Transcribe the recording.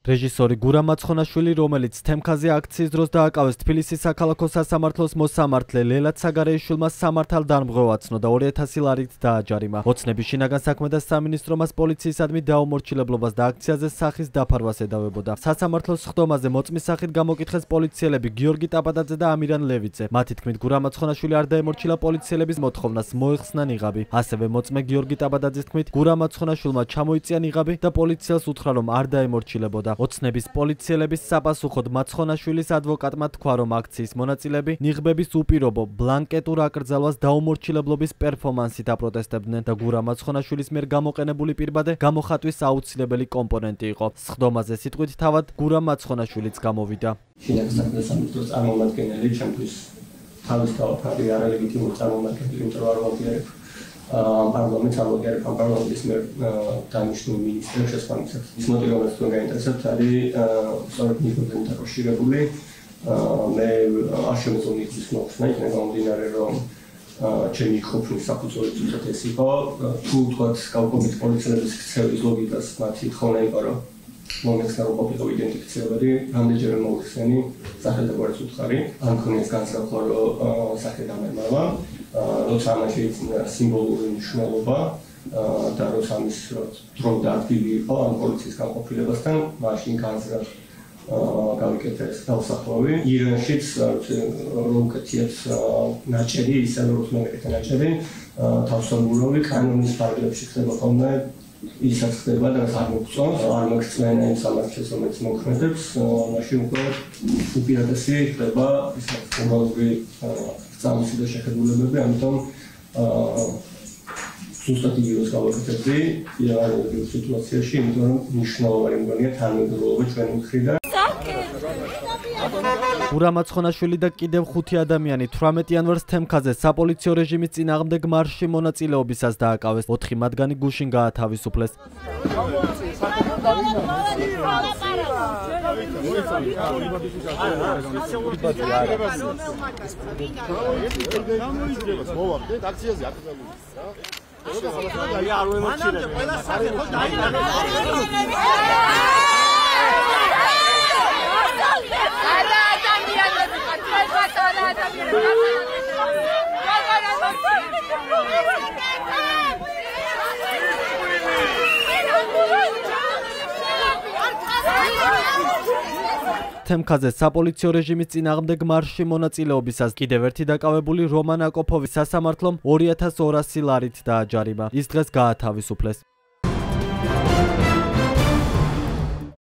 რეჟისორი გურამ მაცხონაშვილი, რომელიც თემქაზე აქციის დროს დააკავეს თბილისის საქალაქო სასამართლოს მოსამართლე ლელად საგარეიშვილმა სამართალ დარმღევაცნო და 2000 ლარით დააჯარიმა. ოცნების შინაგან საქმეთა სამინისტრო მას პოლიციისადმი დაუმორჩილებლობას და აქციაზე სახის დაფარვას ედავებოდა. სასამართლოს სხდომაზე მოწმის სახით გამოკითხეს პოლიციელები გიორგი ტაპატაძე და ამირან ლევიძე. მათი თქმით, გურამ მაცხონაშვილი არ დაემორჩილა პოლიციელების მოთხოვნას, მოეხსნა ნიღაბი. ასევე მოწმე გიორგი ტაპატაძის თქმით, გურამ მაცხონაშვილმა ჩამოიწია ნიღაბი და პოლიციელს უთხრა, რომ არ დაემორჩილებოდა. ოცნების პოლიციელების საპასუხოდ მაცხონაშვილის ადვოკატმა თქვა, რომ აქციის მონაწილეები ნიღბების უპირობო ბლანკეტურ აკრძალვას დაუმორჩილებლობის პერფორმანსით აპროტესტებდნენ და გურამ მაცხონაშვილის მიერ გამოყენებული პირბადე გამოხატვის აუცილებელი კომპონენტი იყო. სხდომაზე სიტყვით თავად გურამ მაცხონაშვილიც გამოვიდა. შინაგან საქმეთა სამინისტროს წარმომადგენელი ჩემთვის თავისთავად არალეგიტიმური წარმომადგენელი, იმიტომ რომ არ ვაღიარებ პარლამენტს, არ ვაღიარებ პარლამენტის მიერ დანიშნულ მინისტრებს შესაბამისად. ის მოტივი, რომელიც თქვენ გაინტერესებთ, არის სწორედ ნიღბებთან დაკავშირებული. მე არ შემიძლია ნიღბის მოხსნა, იქნება გამომდინარე, რომ ჩემი ყოფილი საფუძველი თვითონ ეს იყო. თუ თქვათ გავყოფით პოლიციელების ქცევის ლოგიკას, მათი თხოვნა იყო, რომ მომეცნიერო ყოფილიყო იდენტიფიცირებული, რამდენჯერმე მოიხსენი სახელმწიფოს უთხარი, ან ქონიეს განსხვავება, რომ სახე დამემარვა, როცა ამაში სიმბოლური მნიშვნელობა და როცა ამის დრო და ადგილი იყო ამ პოლიციის განყოფილებასთან, მაშინ განზრახ გავიკეთეს დავსახლავი. ირანშიც რომ უკეთიათ ნაჭერი, ისე რომ მეკეთე ნაჭერი, თავსაბურავი კანონის ფარგლებში ხდება ხოლმე. ისაც ხდება და არ მოგწონს, არ მოგწმენა იმ სამართლებს, რომელიც მოქმედებს, მაშინ უკვე უპირატესი ხდება ის ფორმალური ძალის და შეხედულებები, ამიტომ ზუსტად იგივეს გავაკეთებდი იარაღებრივ სიტუაციაში, იმიტომ რომ მნიშვნელოვანი მგონია თანმიმდევრობა ჩვენი მხრიდან. გურამ მაცხონაშვილი და კიდევ 5 ადამიანი 18 იანვარს თემქაზე საპოლიციო რეჟიმის წინააღმდეგ მარშში მონაწილეობისას დააკავეს. 4 მათგანი გუშინ გაათავისუფლეს. თემქაზე საპოლიციო რეჟიმის წინააღმდეგ მარშში მონაწილეობისას კიდევ ერთი დაკავებული რომან აკოპოვი სასამართლომ 2200 ლარით დააჯარიმა. ის დღეს გაათავისუფლეს.